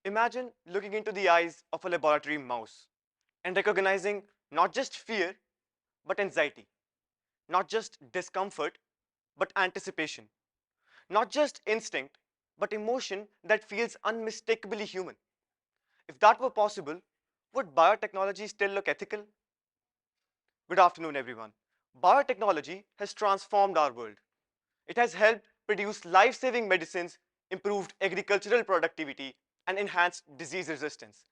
Imagine looking into the eyes of a laboratory mouse and recognizing not just fear, but anxiety, not just discomfort, but anticipation, not just instinct, but emotion that feels unmistakably human. If that were possible, would biotechnology still look ethical? Good afternoon, everyone. Biotechnology has transformed our world. It has helped produce life saving medicines, improved agricultural productivity, and enhanced disease resistance,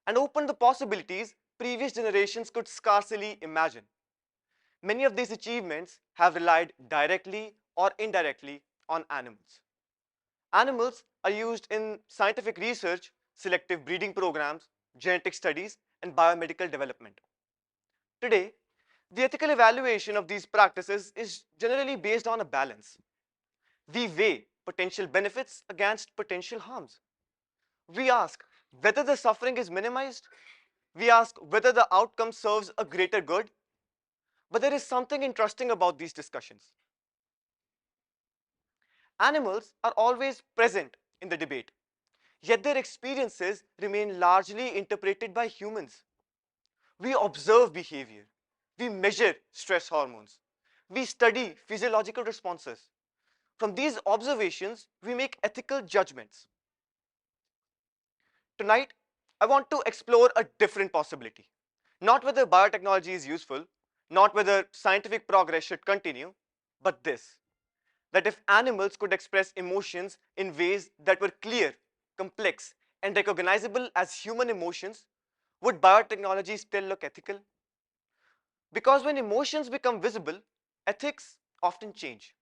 and opened the possibilities previous generations could scarcely imagine. Many of these achievements have relied directly or indirectly on animals. Animals are used in scientific research, selective breeding programs, genetic studies, and biomedical development. Today, the ethical evaluation of these practices is generally based on a balance. We weigh potential benefits against potential harms. We ask whether the suffering is minimized. We ask whether the outcome serves a greater good. But there is something interesting about these discussions. Animals are always present in the debate, yet their experiences remain largely interpreted by humans. We observe behavior, we measure stress hormones, we study physiological responses. From these observations, we make ethical judgments. Tonight, I want to explore a different possibility. Not whether biotechnology is useful, not whether scientific progress should continue, but this: that if animals could express emotions in ways that were clear, complex, and recognizable as human emotions, would biotechnology still look ethical? Because when emotions become visible, ethics often change.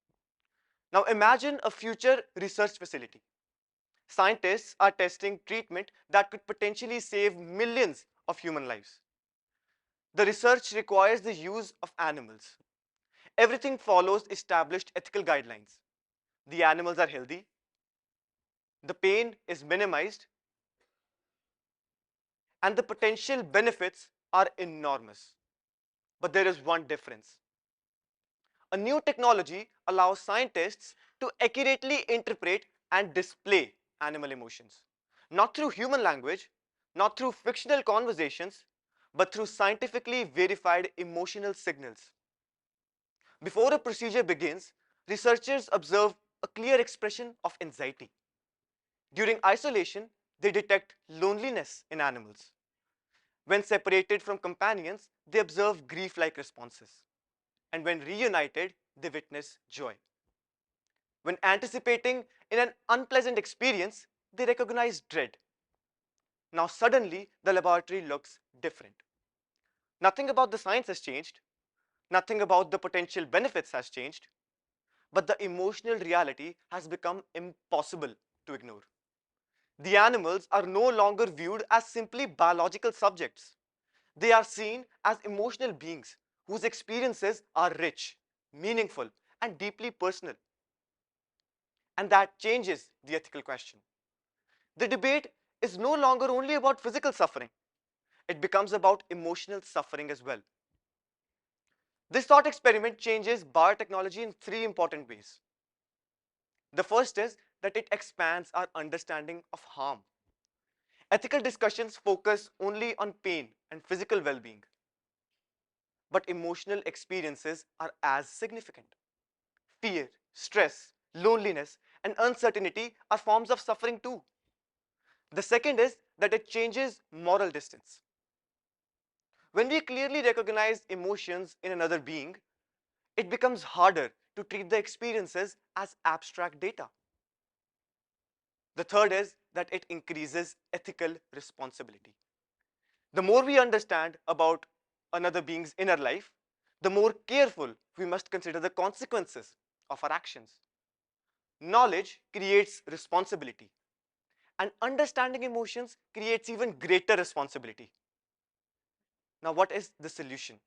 Now imagine a future research facility. Scientists are testing treatment that could potentially save millions of human lives. The research requires the use of animals. Everything follows established ethical guidelines. The animals are healthy, the pain is minimized, and the potential benefits are enormous. But there is one difference. A new technology allows scientists to accurately interpret and display animal emotions, not through human language, not through fictional conversations, but through scientifically verified emotional signals. Before a procedure begins, researchers observe a clear expression of anxiety. During isolation, they detect loneliness in animals. When separated from companions, they observe grief-like responses. And when reunited, they witness joy. When anticipating in an unpleasant experience, they recognize dread. Now suddenly, the laboratory looks different. Nothing about the science has changed. Nothing about the potential benefits has changed. But the emotional reality has become impossible to ignore. The animals are no longer viewed as simply biological subjects. They are seen as emotional beings whose experiences are rich, meaningful, and deeply personal. And that changes the ethical question. The debate is no longer only about physical suffering, it becomes about emotional suffering as well. This thought experiment changes biotechnology in three important ways. The first is that it expands our understanding of harm. Ethical discussions focus only on pain and physical well being, but emotional experiences are as significant. Fear, stress, loneliness, and uncertainty are forms of suffering too. The second is that it changes moral distance. When we clearly recognize emotions in another being, it becomes harder to treat the experiences as abstract data. The third is that it increases ethical responsibility. The more we understand about another being's inner life, the more careful we must consider the consequences of our actions. Knowledge creates responsibility, and understanding emotions creates even greater responsibility. Now, what is the solution?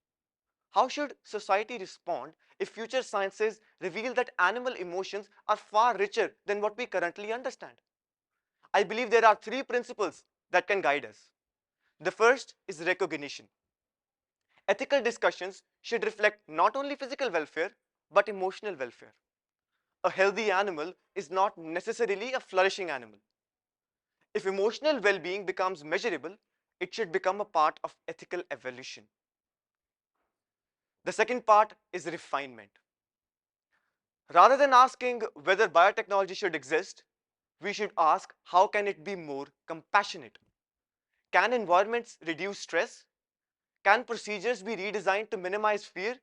How should society respond if future sciences reveal that animal emotions are far richer than what we currently understand? I believe there are three principles that can guide us. The first is recognition. Ethical discussions should reflect not only physical welfare, but emotional welfare. A healthy animal is not necessarily a flourishing animal. If emotional well-being becomes measurable, it should become a part of ethical evolution. The second part is refinement. Rather than asking whether biotechnology should exist, we should ask how can it be more compassionate? Can environments reduce stress? Can procedures be redesigned to minimize fear?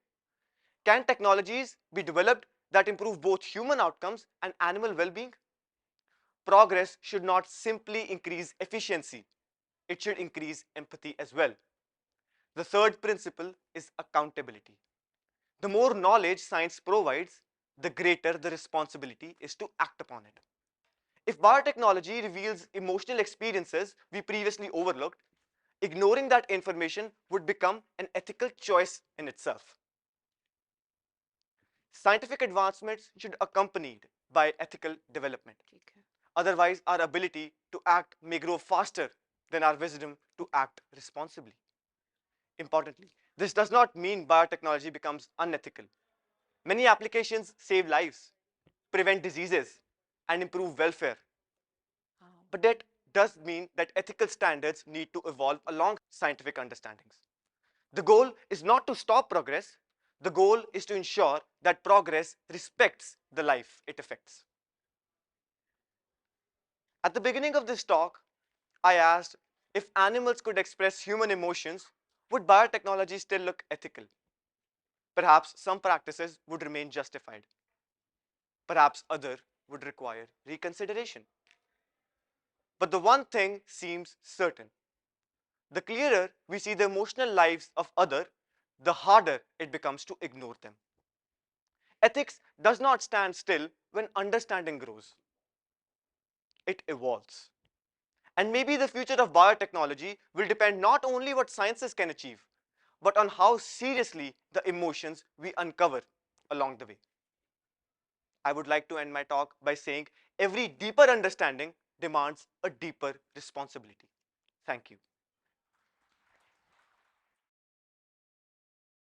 Can technologies be developed that improve both human outcomes and animal well-being? Progress should not simply increase efficiency, it should increase empathy as well. The third principle is accountability. The more knowledge science provides, the greater the responsibility is to act upon it. If biotechnology reveals emotional experiences we previously overlooked, ignoring that information would become an ethical choice in itself. Scientific advancements should be accompanied by ethical development. Otherwise, our ability to act may grow faster than our wisdom to act responsibly. Importantly, this does not mean biotechnology becomes unethical. Many applications save lives, prevent diseases, and improve welfare. But that does mean that ethical standards need to evolve along scientific understandings. The goal is not to stop progress, the goal is to ensure that progress respects the life it affects. At the beginning of this talk, I asked if animals could express human emotions, would biotechnology still look ethical? Perhaps some practices would remain justified. Perhaps other would require reconsideration. But the one thing seems certain. The clearer we see the emotional lives of others, the harder it becomes to ignore them. Ethics does not stand still when understanding grows. It evolves. And maybe the future of biotechnology will depend not only what sciences can achieve, but on how seriously the emotions we uncover along the way. I would like to end my talk by saying every deeper understanding demands a deeper responsibility. Thank you.